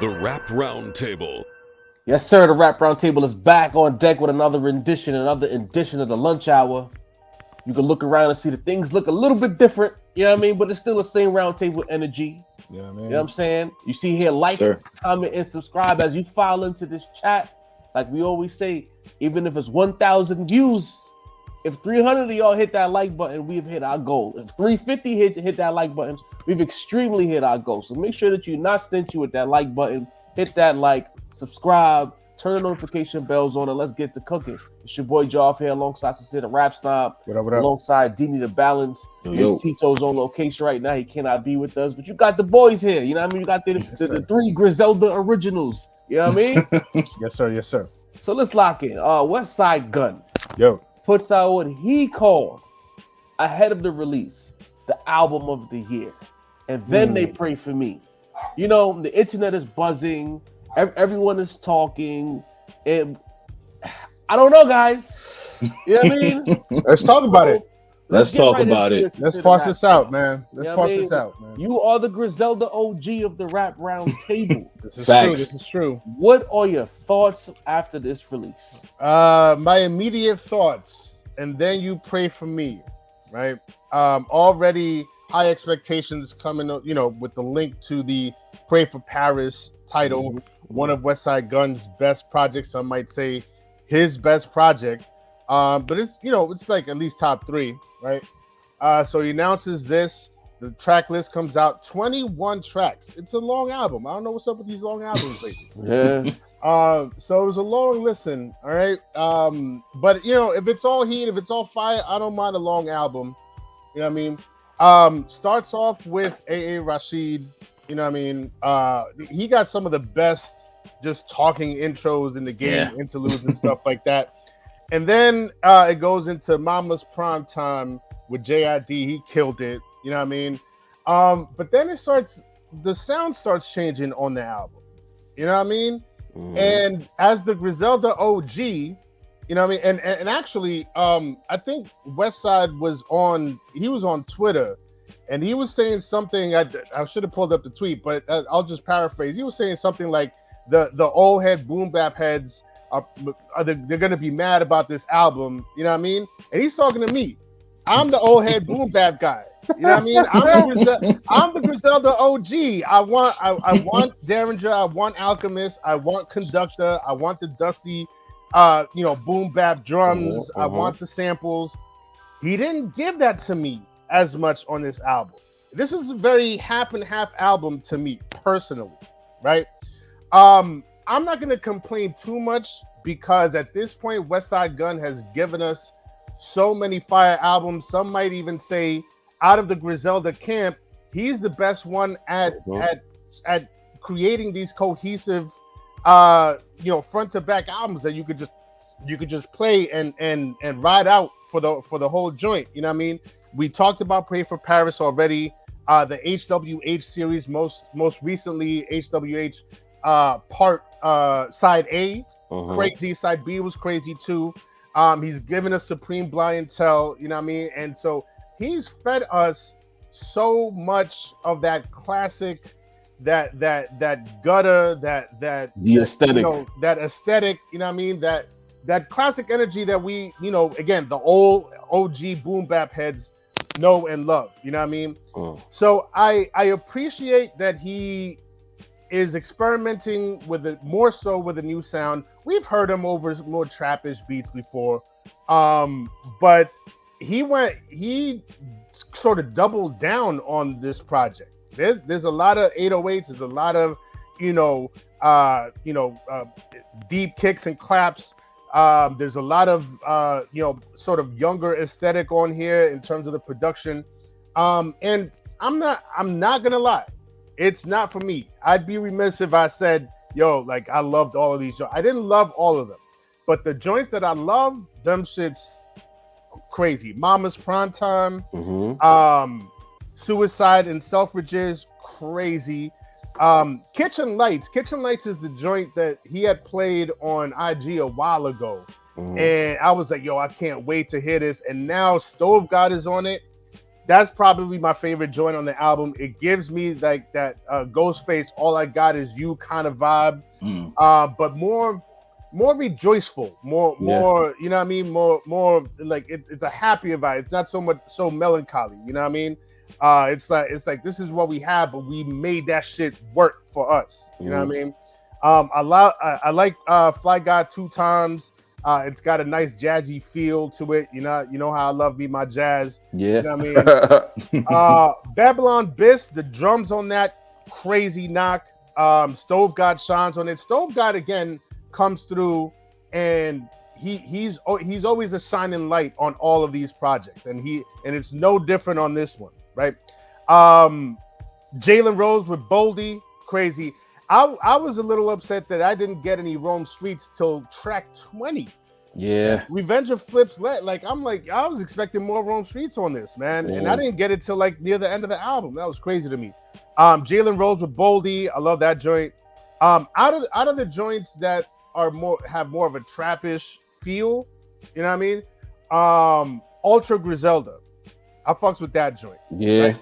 The Rap Roundtable. Yes, sir. The Rap Roundtable is back on deck with another edition of the lunch hour. You can look around and see that things look a little bit different. You know what I mean? But it's still the same roundtable energy. Yeah, man. You know what I'm saying? You see here, like, comment, and subscribe as you file into this chat. Like we always say, even if it's 1,000 views, if 300 of y'all hit that like button, we've hit our goal. If 350 hit that like button, we've extremely hit our goal. So make sure that you're not stingy with that like button. Hit that like, subscribe, turn the notification bells on, and let's get to cooking. It's your boy Joff here alongside Sincere the Rap Snob, What up? alongside Dini the Balance. Miss Tito's on location right now. He cannot be with us, but you got the boys here. You know what I mean? You got the three Griselda originals. You know what I mean? Yes, sir. Yes, sir. So let's lock in. Westside Gunn. Yo. Puts out what he called, ahead of the release, the album of the year. And then they pray for me. You know, the internet is buzzing. Everyone is talking. And I don't know, guys. You know what I mean? Let's talk about it. Let's talk about it. Let's parse this out, man. Let's parse this out, man. You are the Griselda OG of the Rap Roundtable. This is true. What are your thoughts after this release? My immediate thoughts, and then you pray for me, right? Already high expectations coming, you know, with the link to the Pray for Paris title, one of Westside Gunn's best projects. Some might say his best project. But it's, you know, it's like at least top 3, right? So he announces this. The track list comes out, 21 tracks. It's a long album. I don't know what's up with these long albums lately. Yeah. So it was a long listen, all right? But, you know, if it's all heat, if it's all fire, I don't mind a long album. You know what I mean? Starts off with A.A. Rashid. You know what I mean? He got some of the best just talking intros in the game, interludes and stuff like that. And then it goes into Mama's Prime Time with J.I.D. He killed it. You know what I mean? But then the sound starts changing on the album. You know what I mean? And as the Griselda OG, you know what I mean? And actually, I think Westside was on Twitter, and he was saying something, I should have pulled up the tweet, but I'll just paraphrase. He was saying something like, the old head boom bap heads, they're going to be mad about this album, you know what I mean? And he's talking to me. I'm the old head boom bap guy. You know what I mean? I'm the Griselda OG. I want Derringer. I want Alchemist. I want Conductor. I want the dusty, boom bap drums. I want the samples. He didn't give that to me as much on this album. This is a very half and half album to me personally, right? I'm not going to complain too much because at this point, Westside Gunn has given us so many fire albums. Some might even say, out of the Griselda camp, he's the best one at creating these cohesive, front to back albums that you could just play and ride out for the whole joint. You know what I mean? We talked about Pray for Paris already. The HWH series, most recently HWH. Part side A, crazy. Side B was crazy too. He's given us Supreme Blientele, you know what I mean? And so he's fed us so much of that classic, that gutter, that aesthetic, that aesthetic, you know what I mean? That classic energy that we, you know, again, the old OG boom bap heads know and love, you know what I mean? So I appreciate that he is experimenting with it more so with a new sound. We've heard him over more trappish beats before, but he sort of doubled down on this project. There's a lot of 808s. There's a lot of deep kicks and claps. There's a lot of sort of younger aesthetic on here in terms of the production. And I'm not gonna lie. It's not for me. I'd be remiss if I said, like I loved all of these joints. I didn't love all of them, but the joints that I love, them shits crazy. Mama's Prime Time, Suicide and Selfridges, crazy. Kitchen Lights is the joint that he had played on IG a while ago. And I was like, I can't wait to hear this. And now Stove God is on it. that's probably my favorite joint on the album. It gives me like that Ghostface, all I got is you kind of vibe, but more rejoiceful, more, you know what I mean? More like it's a happier vibe. It's not so melancholy, you know what I mean? It's like this is what we have, but we made that shit work for us. You know what I mean? I like Fly God 2 Times. It's got a nice jazzy feel to it. You know how I love me my jazz. Yeah. You know what I mean? Babylon Biss, the drums on that crazy knock. Stove God shines on it. Stove God again comes through, and he's always a shining light on all of these projects, and it's no different on this one, right? Jalen Rose with Boldy, crazy. I was a little upset that I didn't get any Rome Streets till track 20. Yeah. Revenge of Flips Like I was expecting more Rome Streets on this, man. And I didn't get it till like near the end of the album. That was crazy to me. Jalen Rose with Boldy. I love that joint. Out of the joints that have more of a trappish feel, you know what I mean? Ultra Griselda. I fucks with that joint. Yeah.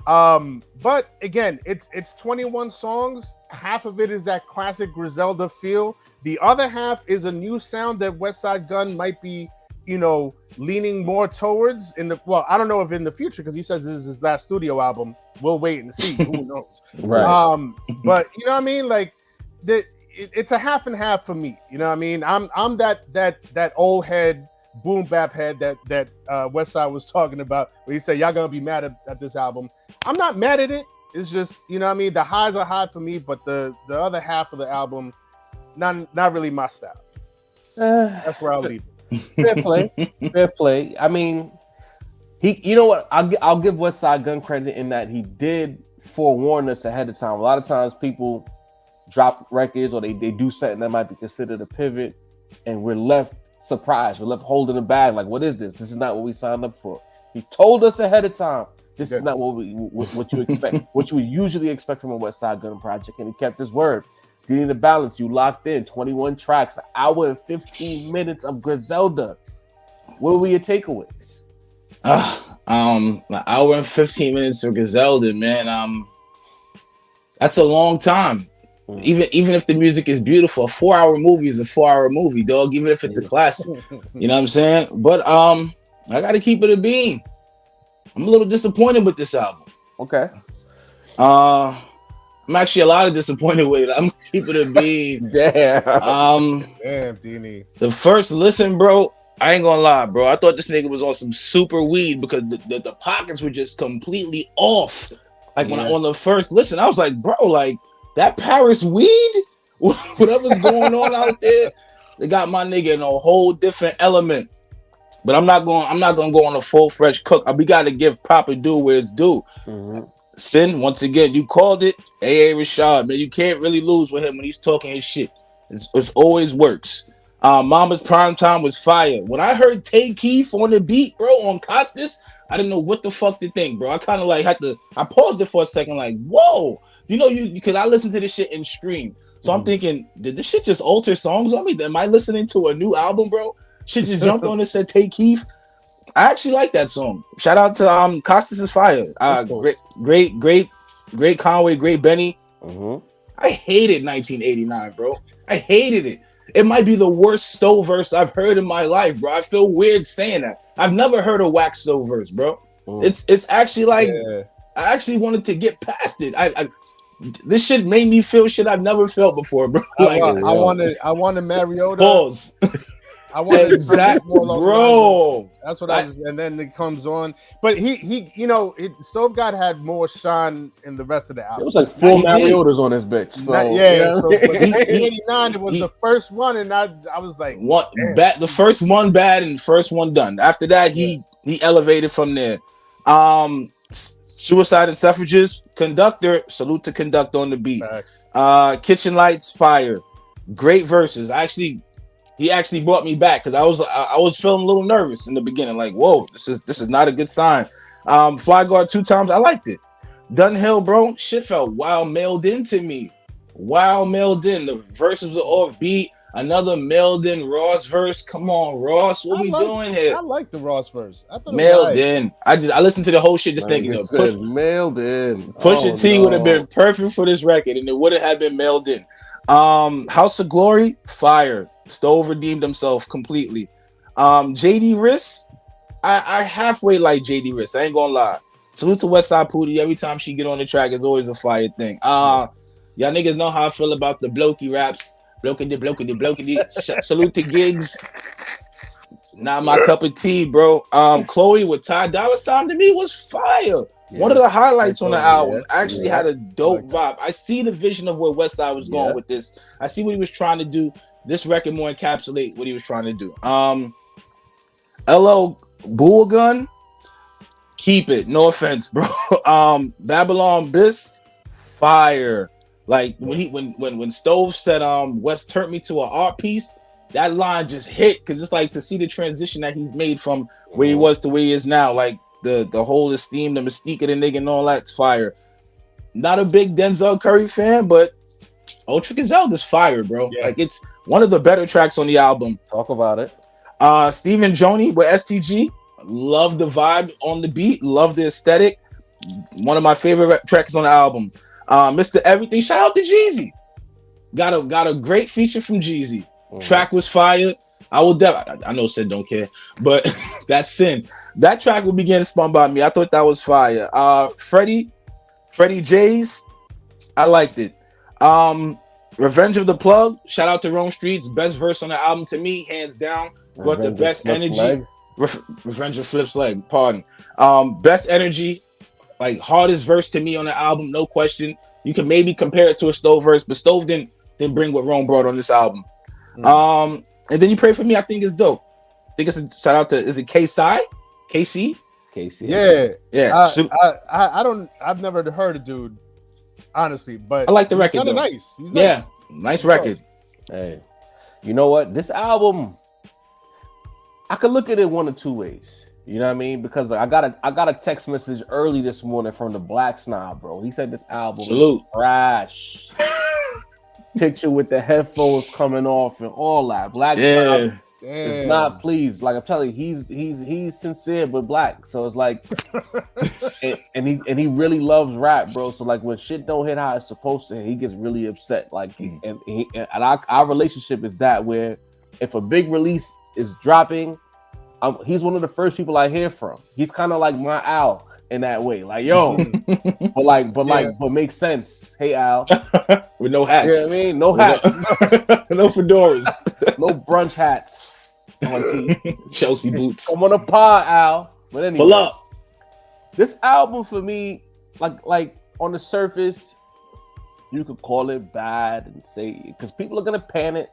Right? But again, it's 21 songs. Half of it is that classic Griselda feel. The other half is a new sound that Westside Gunn might be, leaning more towards I don't know if in the future, because he says this is his last studio album. We'll wait and see. Who knows? Right. But you know what I mean? Like it's a half and half for me. You know what I mean? I'm that old head, boom bap head that Westside was talking about, where he said y'all gonna be mad at this album. I'm not mad at it. It's just, you know what I mean? The highs are high for me, but the other half of the album, not really my style. That's where I'll leave it. Fair play. I mean, you know what? I'll give Westside Gunn credit in that he did forewarn us ahead of time. A lot of times people drop records or they do something that might be considered a pivot, and we're left surprised. We're left holding the bag like, what is this? This is not what we signed up for. He told us ahead of time. This is not what you expect, what you would usually expect from a Westside Gunn project, and he kept his word. Dealing the balance, you locked in 21 tracks, an hour and 15 minutes of Griselda. What were your takeaways? An hour and 15 minutes of Griselda, man. That's a long time. Even if the music is beautiful, a 4-hour movie is a 4-hour movie, dog. Even if it's a classic, you know what I'm saying? But I got to keep it a bean. I'm a little disappointed with this album. Okay. I'm actually a lot of disappointed with it. I'm keeping it a bean. Damn. Damn, Dini. The first listen, bro, I ain't gonna lie, bro. I thought this nigga was on some super weed because the pockets were just completely off. Like when on the first listen, I was like, bro, like that Paris weed, whatever's going on out there, they got my nigga in a whole different element. But I'm not gonna go on a full fresh cook. We got to give proper due where it's due. Sin, once again, you called it. A.A. Rashad, man, you can't really lose with him when he's talking his shit. It always works. Mama's Prime Time was fire. When I heard Tay Keith on the beat, bro, on Costas, I didn't know what the fuck to think, bro. I kind of like I paused it for a second, like, whoa. Because I listened to this shit in stream. So I'm thinking, did this shit just alter songs on me? Am I listening to a new album, bro? Shit just jumped on and said Tay Keith. I actually like that song. Shout out to Costas is fire. Great Conway, great Benny. I hated 1989, bro. I hated it. It might be the worst Stowe verse I've heard in my life, bro. I feel weird saying that. I've never heard a whack Stowe verse, bro. It's actually like I actually wanted to get past it. This shit made me feel shit I've never felt before, bro. I wanted Mariota. Pause. I wanted exactly, bro. That's what I was, and then it comes on. But he Stove God had more shine in the rest of the album. It was like 4 Mariotas on this bitch. So, but 89, it was the first one, and I was like, what? The first one bad and first one done. After that, he elevated from there. Suicide and Suffrages, Conductor, salute to Conductor on the beat. Kitchen Lights, fire. Great verses. He actually brought me back because I was feeling a little nervous in the beginning, like, whoa, this is not a good sign. Fly Guard 2 Times, I liked it. Dunhill, bro, shit felt wild mailed into me. Wild mailed in. The verses were off beat. Another mailed in Ross verse. Come on, Ross. What we doing here? I like the Ross verse. I thought mailed in. I listened to the whole shit just thinking of mailed in. Pusha T would have been perfect for this record, and it would have been mailed in. House of Glory, fire. Stove redeemed himself completely. JD Riss, I halfway like JD Riss. I ain't gonna lie. Salute to Westside Pootie. Every time she get on the track, it's always a fire thing. Y'all niggas know how I feel about the blokey raps. Blokey. Salute to Gigs. Not my cup of tea, bro. Chloe with Ty Dolla $ign to me was fire. Yeah. One of the highlights on the album actually had a dope vibe. I see the vision of where Westside was going with this. I see what he was trying to do. This record more encapsulate what he was trying to do. LL Bull Gun, keep it. No offense, bro. Babylon Biss, fire. Like when Stove said West turned me to an art piece, that line just hit because it's like to see the transition that he's made from where he was to where he is now. Like the whole esteem, the mystique of the nigga and all that's fire. Not a big Denzel Curry fan, but Ultra Gazelda's fire, bro. Yeah. Like it's one of the better tracks on the album. Talk about it. Stephen Joni with STG. Love the vibe on the beat. Love the aesthetic. One of my favorite tracks on the album. Mr. Everything. Shout out to Jeezy. Got a great feature from Jeezy. Track was fire. I know Sid don't care, but that's Sin. That track will be getting spun by me. I thought that was fire. Freddie J's. I liked it. Revenge of the Plug. Shout out to Rome Streets. Best verse on the album to me, hands down. Brought the best energy. Revenge of Flip's leg. Pardon. Best energy. Like hardest verse to me on the album, no question. You can maybe compare it to a Stove verse, but Stove didn't bring what Rome brought on this album. And then You Pray For Me, I think is dope. I think it's a shout out to, is it KC? Yeah. I've never heard a dude, honestly, but I like the record. Kind of nice. He's nice. Yeah, nice record. Hey, you know what? This album, I could look at it one of two ways. You know what I mean? Because I got a text message early this morning from the Black Snob, bro. He said this album is trash. Picture with the headphones coming off and all that. Black Snob is not pleased. Like I'm telling you, he's sincere but black. So it's like, and he really loves rap, bro. So like when shit don't hit how it's supposed to, he gets really upset. Like and our relationship is that where if a big release is dropping, he's one of the first people I hear from. He's kind of like my Al in that way. Like, yo, but makes sense. Hey, Al. With no hats. You know what I mean? No hats. No fedoras. No brunch hats. Chelsea boots. I'm on a pod, Al. But anyway. Pull up. This album for me, like on the surface, you could call it bad and say, because people are going to pan it.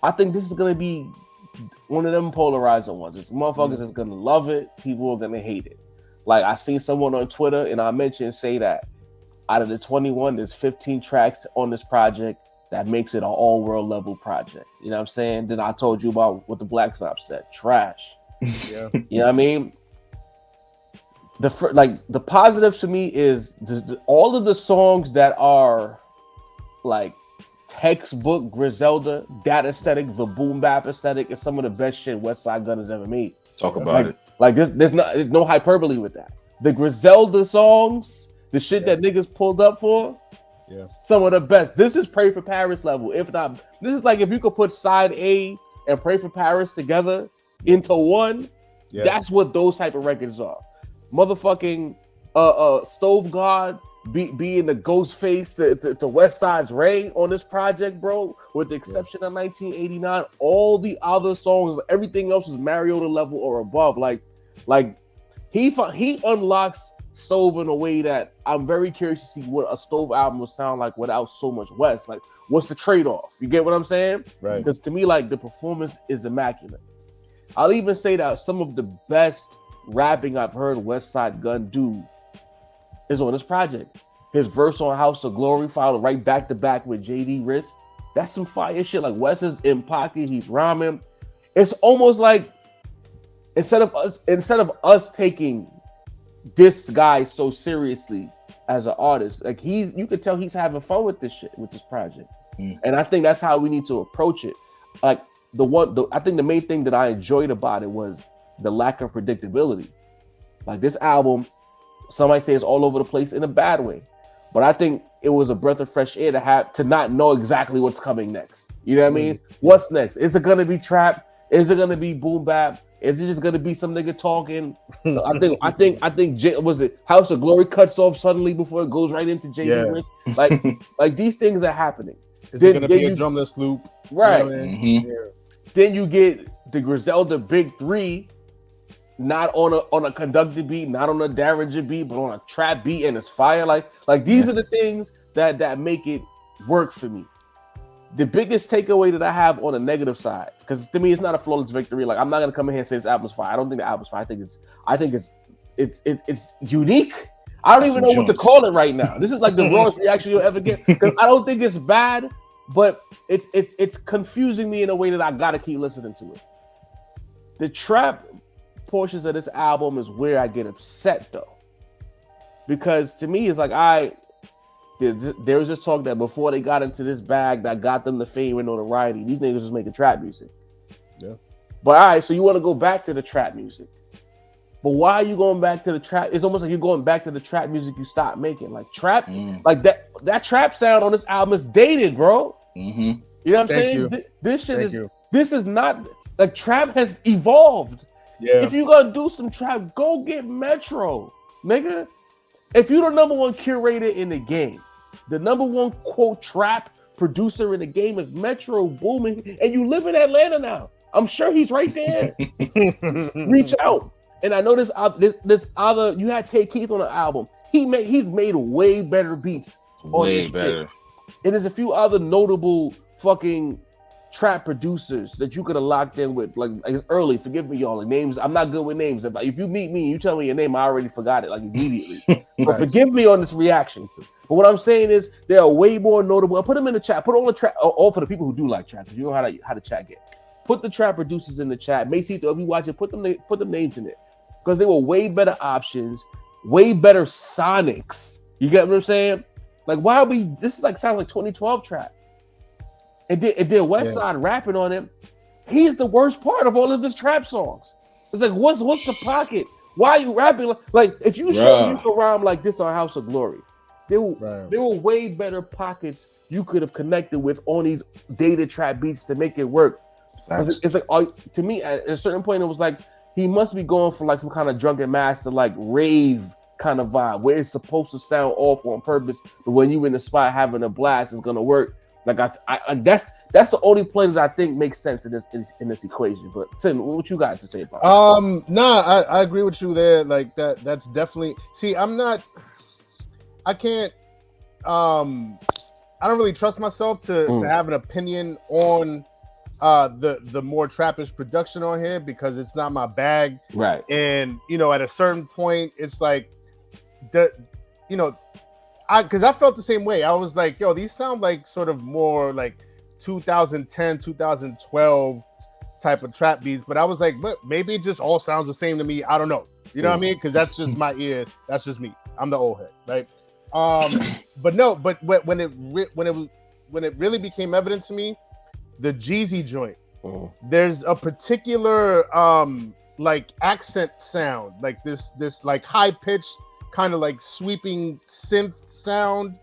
I think this is going to be one of them polarizing ones. It's motherfuckers is gonna love it. People are gonna hate it. Like I seen someone on Twitter and I mentioned say that out of the 21, there's 15 tracks on this project that makes it an all world level project. You know what I'm saying? Then I told you about what the Black Snob said. Trash. Yeah. You know what I mean? The positive to me is all of the songs that are like textbook Griselda, that aesthetic, the boom bap aesthetic is some of the best shit Westside Gunn has ever made. Talk about it. Like there's no hyperbole with that. The Griselda songs, the shit that niggas pulled up for, some of the best. This is Pray for Paris level. If not, this is like if you could put side A and Pray for Paris together into one, that's what those type of records are. Motherfucking Stove God being the ghost face to Westside's Ray on this project, bro. With the exception of 1989, all the other songs, everything else is Mariota level or above. Like he unlocks Stove in a way that I'm very curious to see what a Stove album will sound like without so much West. Like, what's the trade-off? You get what I'm saying? Right. Because to me, like the performance is immaculate. I'll even say that some of the best rapping I've heard Westside Gunn do is on this project. His verse on House of Glory followed right back to back with JD Riss. That's some fire shit. Like Wes is in pocket, he's rhyming. It's almost like instead of us taking this guy so seriously as an artist, like you could tell he's having fun with this shit, with this project. And I think that's how we need to approach it. like I think the main thing that I enjoyed about it was the lack of predictability. Like this album, somebody say it's all over the place in a bad way, but I think it was a breath of fresh air to not know exactly what's coming next. You know what I mean? What's next? Is it gonna be trap? Is it gonna be boom bap? Is it just gonna be some nigga talking? So I think was it House of Glory cuts off suddenly before it goes right into JD Wrist? Like these things are happening. Is it gonna be a drumless loop? Right. You know what I mean? Then you get the Griselda Big Three, not on a conducted beat, not on a Derringer beat, but on a trap beat, and it's fire. Like these are the things that make it work for me. The biggest takeaway that I have on the negative side, because to me it's not a flawless victory. Like I'm not gonna come in here and say this album's fire. I don't think the album's fire. I think it's unique. I don't even know what to call it right now. This is like the rawest reaction you'll ever get, because I don't think it's bad, but it's confusing me in a way that I gotta keep listening to it. The trap portions of this album is where I get upset though, because to me it's like there was this talk that before they got into this bag that got them the fame and notoriety, these niggas was making trap music. Yeah. But all right, so you want to go back to the trap music. But why are you going back to the trap? It's almost like you're going back to the trap music you stopped making. Like trap, like that trap sound on this album is dated, bro. Mm-hmm. You know what I'm saying? You. This shit this is not like trap has evolved. Yeah. If you're gonna do some trap, go get Metro, nigga. If you're the number one curator in the game, the number one quote trap producer in the game is Metro Boomin, and you live in Atlanta now. I'm sure he's right there. Reach out. And I know this other, you had Tay Keith on the album. He's made way better beats. Way better. And there's a few other notable fucking trap producers that you could have locked in with. Like it's early, forgive me, y'all. Like names, I'm not good with names. If you meet me and you tell me your name, I already forgot it like immediately. But forgive me on this reaction. But what I'm saying is there are way more notable. I'll put them in the chat. Put all the trap, all for the people who do like trap. You know how the chat get. Put the trap producers in the chat. Macito, if you watch it, put them names in it, because they were way better options, way better sonics. You get what I'm saying? Like why are we? This is like sounds like 2012 trap. It did Westside rapping on it. He's the worst part of all of his trap songs. It's like what's the pocket? Why are you rapping like if you show you can rhyme like this on House of Glory? There were way better pockets you could have connected with on these dated trap beats to make it work. It's like to me at a certain point it was like he must be going for like some kind of drunken master like rave kind of vibe where it's supposed to sound awful on purpose, but when you in the spot having a blast, it's gonna work. Like I that's the only play that I think makes sense in this equation. But Tim, what you got to say about it? I agree with you there. Like that's definitely. See, I can't. I don't really trust myself to have an opinion on the more trappish production on here because it's not my bag. Right. And at a certain point, it's like because I felt the same way. I was like, yo, these sound like sort of more like 2010, 2012 type of trap beats. But I was like, but maybe it just all sounds the same to me. I don't know. You know what I mean? Because that's just my ear. That's just me. I'm the old head, right? But when it really became evident to me, the Jeezy joint, there's a particular like accent sound, like this like high pitched kind of like sweeping synth sound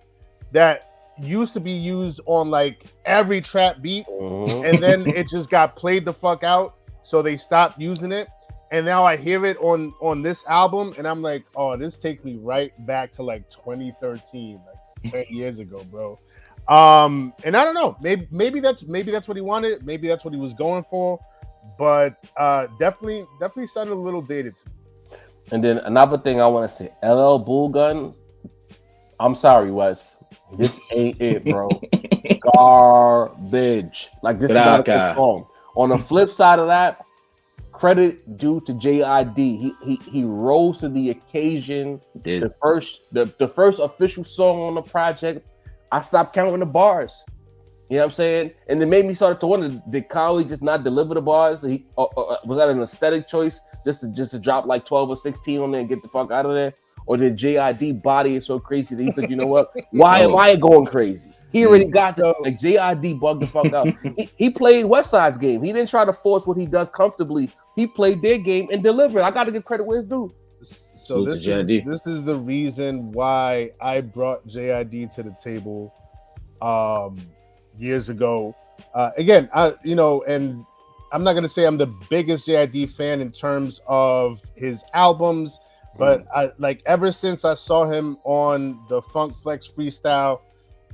that used to be used on like every trap beat, and then it just got played the fuck out, so they stopped using it. And now I hear it on this album, and I'm like, oh, this takes me right back to like 2013, like 10 years ago, bro. And I don't know, maybe that's what he wanted, maybe that's what he was going for, but definitely sounded a little dated to me. And then another thing I want to say, LL Bull Gun, I'm sorry, Wes, this ain't it, bro. Garbage. Like this is not a good song. On the flip side of that, credit due to JID. He rose to the occasion. The first official song on the project, I stopped counting the bars. You know what I'm saying? And it made me start to wonder, did Kyle just not deliver the bars? Was that an aesthetic choice just to drop like 12 or 16 on there and get the fuck out of there? Or did JID body it so crazy that he said, you know what? Why am I going crazy? He already got the like JID bugged the fuck out. He played Westside's game. He didn't try to force what he does comfortably. He played their game and delivered. I got to give credit where it's due. So this is the reason why I brought JID to the table years ago. Again, and I'm not gonna say I'm the biggest JID fan in terms of his albums, but I ever since I saw him on the Funk Flex freestyle,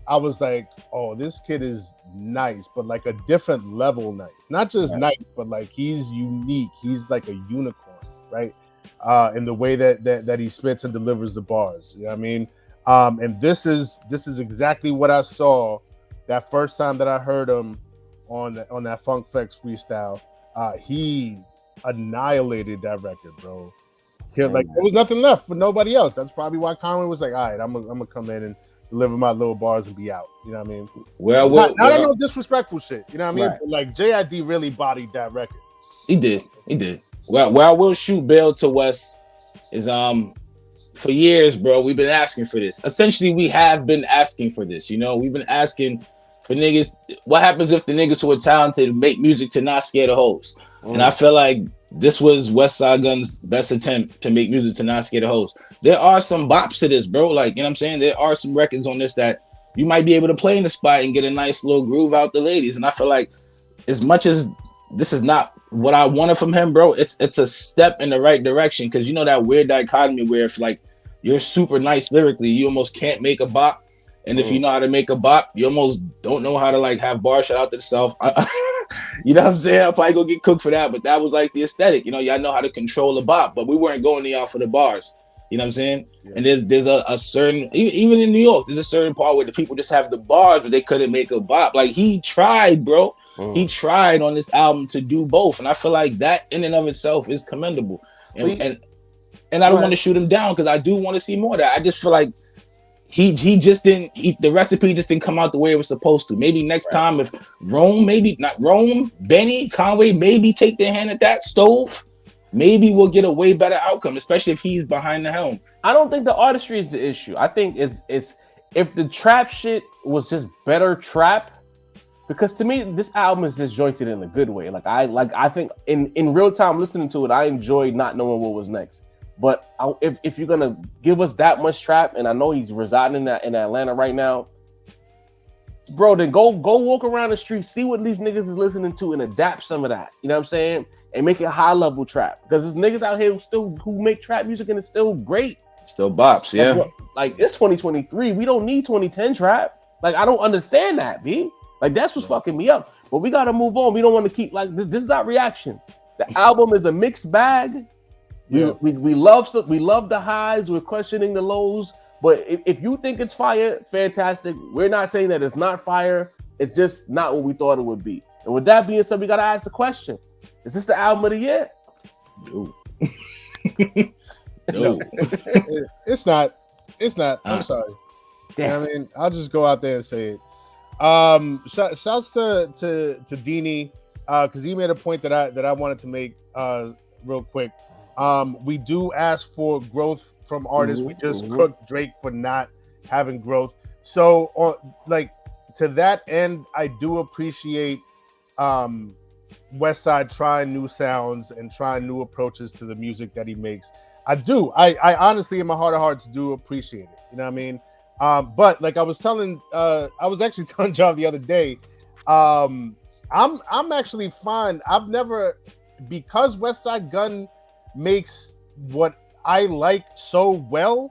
I was like, oh, this kid is nice, but like a different level nice. Not just nice, but like he's unique. He's like a unicorn, right? In the way that he spits and delivers the bars. You know what I mean? And this is exactly what I saw that first time that I heard him on that Funk Flex freestyle. He annihilated that record, bro. There was nothing left for nobody else. That's probably why Conway was like, all right, I'm gonna come in and deliver my little bars and be out. You know what I mean? Well, not no disrespectful shit. You know what I mean? Right. But like JID really bodied that record. He did. Well, where I will shoot bail to Wes is for years, bro, we've been asking for this. Essentially, we have been asking for this. We've been asking for niggas. What happens if the niggas who are talented make music to not scare the hoes? And I feel like this was Westside Gunn's best attempt to make music to not scare the hoes. There are some bops to this, bro. Like, you know what I'm saying? There are some records on this that you might be able to play in the spot and get a nice little groove out the ladies. And I feel like as much as this is not what I wanted from him, bro, it's a step in the right direction, because you know that weird dichotomy where if like you're super nice lyrically, you almost can't make a bop. And if you know how to make a bop, you almost don't know how to like have bars shout out to the self. You know what I'm saying? I'll probably go get cooked for that, but that was like the aesthetic. Y'all know how to control the bop, but we weren't going to y'all for the bars. You know what I'm saying? Yeah. And there's a certain, even in New York, there's a certain part where the people just have the bars, but they couldn't make a bop. Like he tried, bro. He tried on this album to do both, and I feel like that in and of itself is commendable. And I don't want to shoot him down, because I do want to see more of that. I just feel like he just didn't. The recipe just didn't come out the way it was supposed to. Maybe next time, if Benny, Conway, maybe take their hand at that stove, maybe we'll get a way better outcome, especially if he's behind the helm. I don't think the artistry is the issue. I think it's if the trap shit was just better trap. Because to me, this album is disjointed in a good way. I think in real time listening to it, I enjoyed not knowing what was next. But if you're gonna give us that much trap, and I know he's residing in Atlanta right now, bro, then go walk around the street, see what these niggas is listening to, and adapt some of that. You know what I'm saying? And make it high level trap, because there's niggas out here who make trap music and it's still great, still bops. Yeah, like it's 2023. We don't need 2010 trap. Like I don't understand that, B. Like that's what's fucking me up. But we gotta move on. We don't want to keep like this. This is our reaction. The album is a mixed bag. Yeah. We love the highs. We're questioning the lows. But if you think it's fire, fantastic. We're not saying that it's not fire. It's just not what we thought it would be. And with that being said, we gotta ask the question: is this the album of the year? No. No. It's not. I'm sorry. Damn. I mean, I'll just go out there and say it. Shouts to Dini, because he made a point that I wanted to make real quick. We do ask for growth from artists. We just cooked Drake for not having growth. So to that end, I do appreciate Westside trying new sounds and trying new approaches to the music that he makes. I do. I honestly, in my heart of hearts, do appreciate it. You know what I mean? But like I was actually telling John the other day, I'm actually fine. Because Westside Gunn makes what I like so well,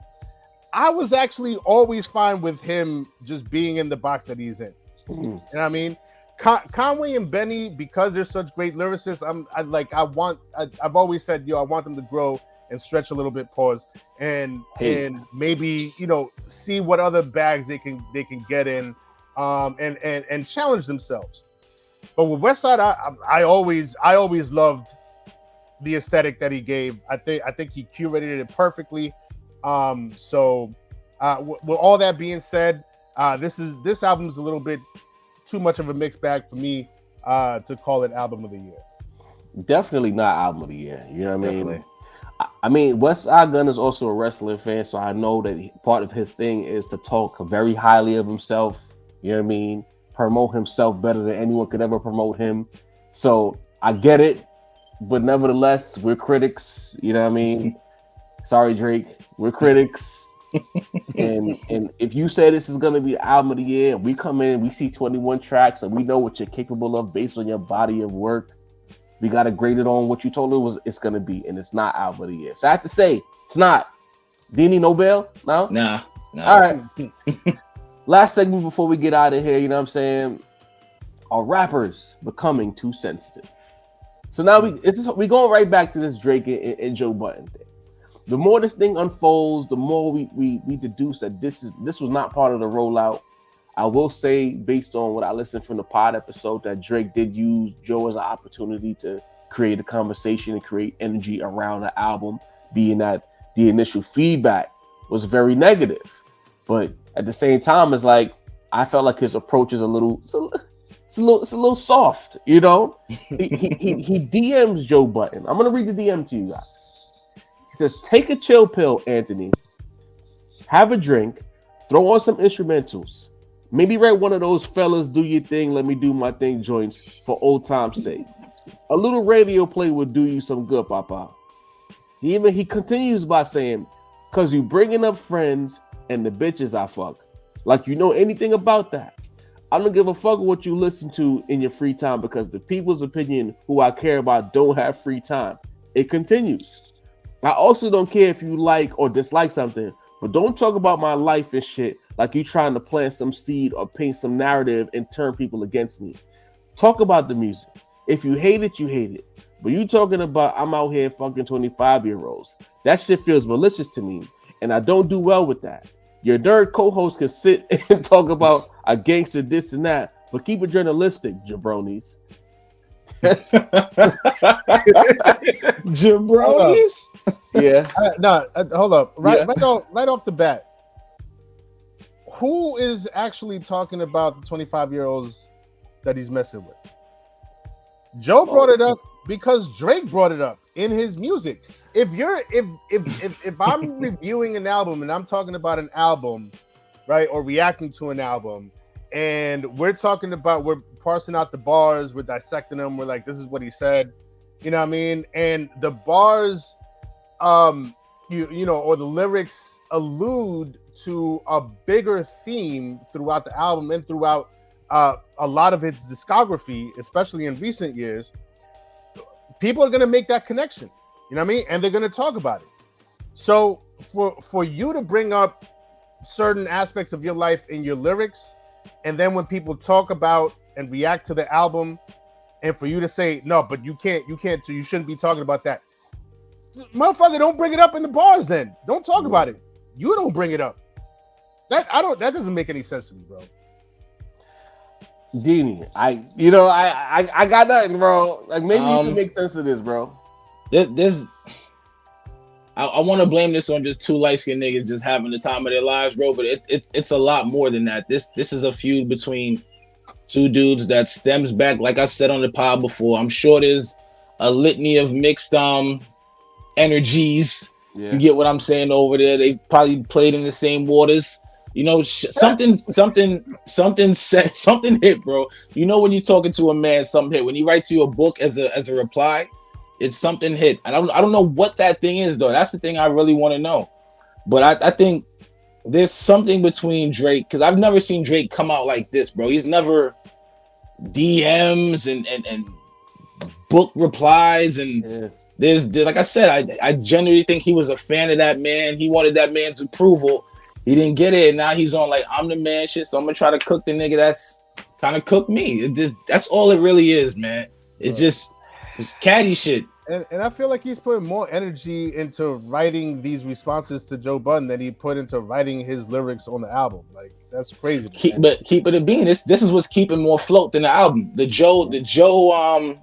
I was actually always fine with him just being in the box that he's in. You know what I mean? Conway and Benny, because they're such great lyricists, I've always said, I want them to grow and stretch a little bit, and maybe see what other bags they can get in, and challenge themselves. But with Westside, I always loved the aesthetic that he gave. I think he curated it perfectly. So with all that being said, this album is a little bit too much of a mixed bag for me to call it album of the year. Definitely not album of the year. You know what I mean? Definitely. I mean, Westside Gunn is also a wrestling fan, so I know that part of his thing is to talk very highly of himself. You know what I mean? Promote himself better than anyone could ever promote him. So I get it, but nevertheless, we're critics. You know what I mean? Sorry, Drake, we're critics. and if you say this is gonna be the album of the year, we come in, we see 21 tracks, and we know what you're capable of based on your body of work. We gotta grade it on what you told it's gonna be, and it's not album of the year. So I have to say, it's not. Dini Nobel? No? Nah. All right. Last segment before we get out of here, you know what I'm saying? Are rappers becoming too sensitive? So now we going right back to this Drake and Joe Budden thing. The more this thing unfolds, the more we deduce that this was not part of the rollout. I will say, based on what I listened from the pod episode, that Drake did use Joe as an opportunity to create a conversation and create energy around the album, being that the initial feedback was very negative. But at the same time, it's like I felt like his approach is a little soft, you know. He DMs Joe Budden. I'm gonna read the DM to you guys. He says, "Take a chill pill, Anthony. Have a drink. Throw on some instrumentals. Maybe write one of those fellas do your thing, let me do my thing joints for old time's sake. A little radio play would do you some good, Papa." He continues by saying, "Cause you bringing up friends and the bitches I fuck. Like you know anything about that. I don't give a fuck what you listen to in your free time because the people's opinion who I care about don't have free time." It continues. "I also don't care if you like or dislike something, but don't talk about my life and shit like you trying to plant some seed or paint some narrative and turn people against me. Talk about the music. If you hate it, you hate it. But you talking about I'm out here fucking 25-year-olds. That shit feels malicious to me, and I don't do well with that. Your nerd co-host can sit and talk about a gangster this and that, but keep it journalistic, jabronis." Jabronis? Yeah. Hold up. Right off the bat, who is actually talking about the 25-year-olds that he's messing with? Joe brought it up because Drake brought it up in his music. If I'm reviewing an album and I'm talking about an album, right, or reacting to an album, and we're parsing out the bars, we're dissecting them, we're like, this is what he said, you know what I mean? And the bars, you know, or the lyrics allude to a bigger theme throughout the album and throughout a lot of its discography, especially in recent years. People are going to make that connection, you know what I mean? And they're going to talk about it. So for you to bring up certain aspects of your life in your lyrics, and then when people talk about and react to the album, and for you to say, no, but you shouldn't be talking about that. Motherfucker, don't bring it up in the bars then. Don't talk about it. You don't bring it up. That doesn't make any sense to me, bro. Dini, I got nothing, bro. Like maybe you can make sense of this, bro. I want to blame this on just two light-skinned niggas just having the time of their lives, bro. But it's a lot more than that. This is a feud between two dudes that stems back, like I said on the pod before. I'm sure there's a litany of mixed energies. Yeah. You get what I'm saying over there. They probably played in the same waters. You know, something hit, bro. You know when you're talking to a man, something hit. When he writes you a book as a reply, it's something hit. And I don't know what that thing is, though. That's the thing I really want to know. But I think there's something between Drake, because I've never seen Drake come out like this, bro. He's never DMs and book replies. And there's like I said, I genuinely think he was a fan of that man. He wanted that man's approval. He didn't get it, and now he's on like I'm the man shit. So I'm gonna try to cook the nigga that's kind of cooked me. That's all it really is, man. It's catty shit. And I feel like he's putting more energy into writing these responses to Joe Budden than he put into writing his lyrics on the album. Like that's crazy. But keep it a bean. This is what's keeping more afloat than the album. The Joe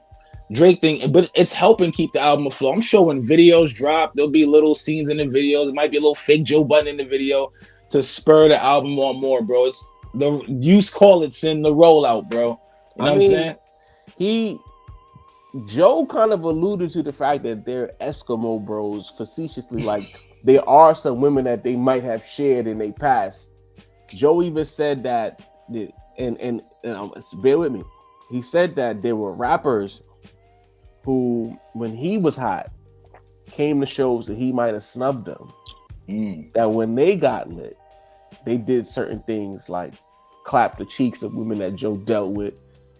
Drake thing, but it's helping keep the album afloat. I'm sure when videos drop, there'll be little scenes in the videos. It might be a little fake Joe Budden in the video to spur the album on more, bro. It's the use call it's in the rollout, bro. You know what I'm saying? Joe kind of alluded to the fact that they're Eskimo bros facetiously, like there are some women that they might have shared in their past. Joe even said that and bear with me. He said that there were rappers who, when he was hot, came to shows that he might have snubbed them. That when they got lit, they did certain things like clap the cheeks of women that Joe dealt with,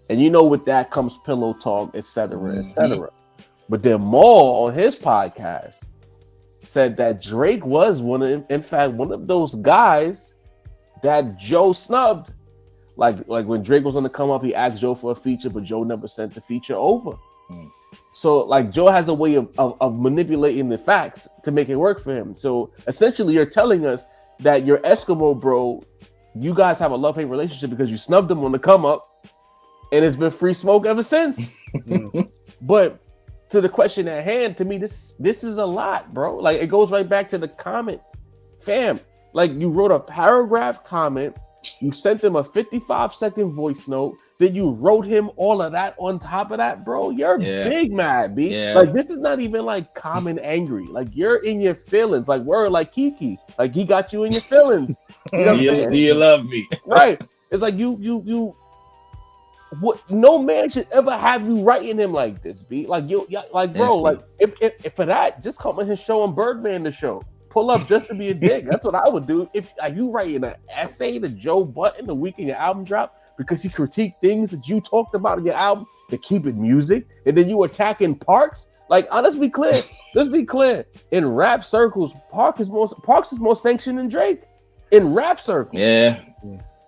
and with that comes pillow talk, etc., etc. But then Maul on his podcast said that Drake was one of those guys that Joe snubbed. Like when Drake was on the come up, he asked Joe for a feature, but Joe never sent the feature over. So like Joe has a way of manipulating the facts to make it work for him. So essentially you're telling us that your Eskimo bro, you guys have a love-hate relationship because you snubbed him on the come up, and it's been free smoke ever since. But to the question at hand, to me, this is a lot, bro. Like it goes right back to the comment, fam. Like you wrote a paragraph comment, you sent him a 55-second voice note, then you wrote him all of that on top of that, bro. You're big mad, B. Yeah. Like this is not even like common angry. Like you're in your feelings. Like we're like Kiki. Like he got you in your feelings. Do you love me? Right. It's like you. What? No man should ever have you writing him like this, B. Like like bro. Like if for that, just come on his show and Birdman the show. Pull up just to be a dick. That's what I would do. If you writing an essay to Joe Budden the weekend your album drop because he critiqued things that you talked about in your album to keep it music, and then you attacking Parks. Like, let's be clear. Let's be clear. In rap circles, Parks is more sanctioned than Drake. In rap circles, yeah.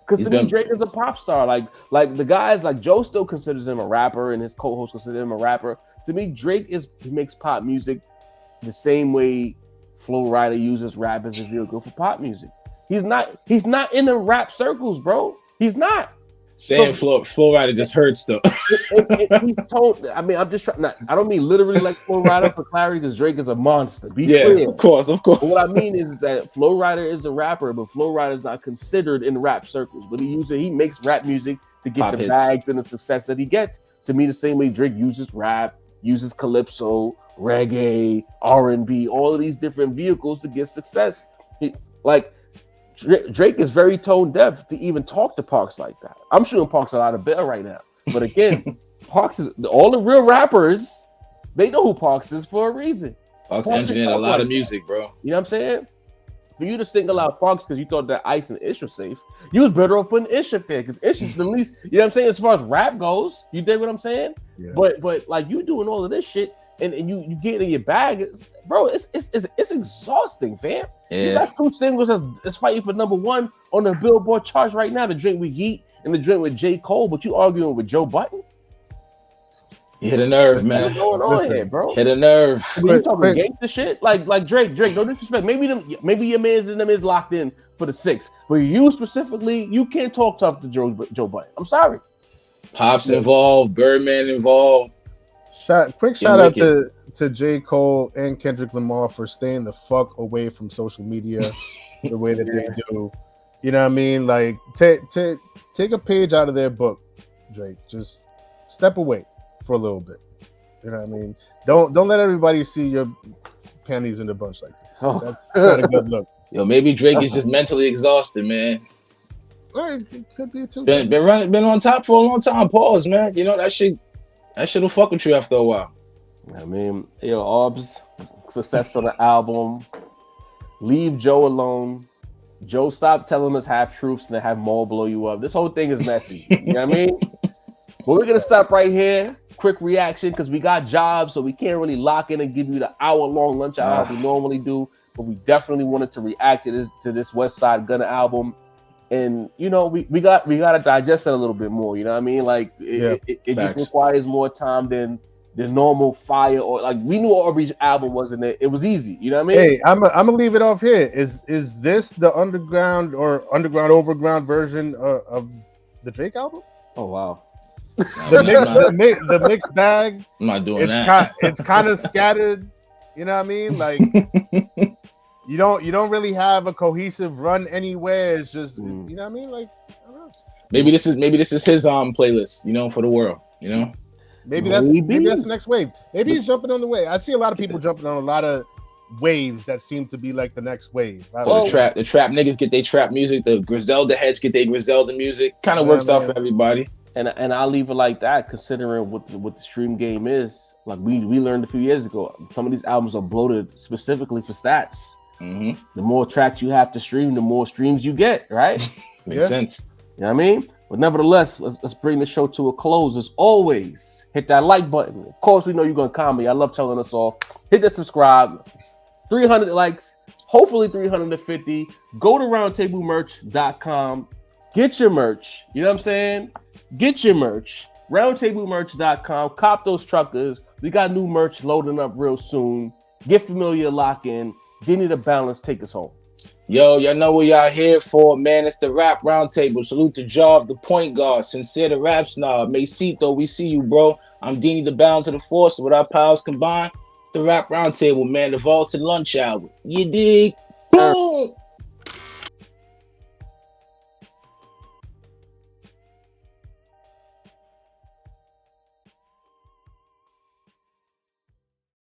Because to me, Drake is a pop star. Like the guys, like Joe still considers him a rapper, and his co-host considers him a rapper. To me, he makes pop music the same way Flo Rida uses rap as a vehicle for pop music. He's not in the rap circles, bro. He's not. Saying Flo Rida just hurts though. He's told. I mean, I'm just trying. I don't mean literally like Flo Rida for clarity, because Drake is a monster. Be clear. Of course. But what I mean is that Flo Rida is a rapper, but Flo Rida is not considered in rap circles. But he makes rap music to get the bags and the success that he gets. To me, the same way Drake uses rap, uses calypso, reggae, R&B, all of these different vehicles to get success. Drake is very tone deaf to even talk to Parks like that. I'm shooting Parks a lot of better right now. But again, Parks is all the real rappers, they know who Parks is for a reason. Parks engineered a lot of music, bro. You know what I'm saying? For you to single out Parks because you thought that Ice and Ish were safe, you was better off putting Ish up there because Ish is the least, you know what I'm saying, as far as rap goes. You dig what I'm saying? Yeah. But like you doing all of this shit and you get in your bag, it's exhausting, fam. Yeah. You got two singles that's fighting for number one on the Billboard charts right now, the drink with Yeet and the drink with J. Cole, but you arguing with Joe Budden? You hit a nerve, man. What's going on here, bro? Hit a nerve. I mean, you talking gangster shit? Like Drake, no disrespect. Maybe your man's in them is locked in for the 6. But you specifically, you can't talk tough to Joe Budden. I'm sorry. Pop's involved, Birdman involved. Quick shout out to J. Cole and Kendrick Lamar for staying the fuck away from social media the way that they do. You know what I mean? Like take a page out of their book, Drake. Just step away for a little bit. You know what I mean? Don't let everybody see your panties in a bunch like this. That's not a good look. Yo, maybe Drake is just mentally exhausted, man. Right, it could be too. Been on top for a long time. Pause, man. You know that shit will fuck with you after a while. I mean, Orbs, success of the album. Leave Joe alone. Joe, stop telling us half truths and then have Maul blow you up. This whole thing is messy. You know what I mean? But we're gonna stop right here. Quick reaction because we got jobs, so we can't really lock in and give you the hour-long lunch hour we normally do. But we definitely wanted to react to this Westside Gunn album. And we gotta digest it a little bit more. You know what I mean? Like it just requires more time than the normal fire, or like we knew Aubrey's album wasn't it. It was easy. You know what I mean? Hey, I'm gonna leave it off here. Is this the underground or overground version of the Drake album? Oh wow. The mixed bag. I'm not doing that. It's kind of scattered. You know what I mean? Like you don't really have a cohesive run anywhere. It's just you know what I mean? Like I don't know. Maybe this is his playlist. For the world. Maybe that's the next wave. Maybe he's jumping on the wave. I see a lot of people jumping on a lot of waves that seem to be like the next wave. So the trap niggas get their trap music, the Griselda heads get their Griselda music. Kind of works out for everybody. And I'll leave it like that, considering what the stream game is. Like we learned a few years ago, some of these albums are bloated specifically for stats. Mm-hmm. The more tracks you have to stream, the more streams you get, right? Makes sense. You know what I mean? But nevertheless, let's bring the show to a close. As always, hit that like button. Of course, we know you're going to comment. I love telling us off. Hit the subscribe. 300 likes, hopefully 350. Go to roundtablemerch.com. Get your merch. You know what I'm saying? Get your merch. Roundtablemerch.com. Cop those truckers. We got new merch loading up real soon. Get familiar, lock in. Denny the Balance, take us home. Yo, y'all know what y'all here for, man. It's the Rap Roundtable. Salute to Jaw, the point guard. Sincere the rap snob. Mesito, we see you, bro. I'm Denny the Balance of the Force. With our powers combined, it's the Rap Roundtable, man. The vaulted lunch hour. You dig? Boom!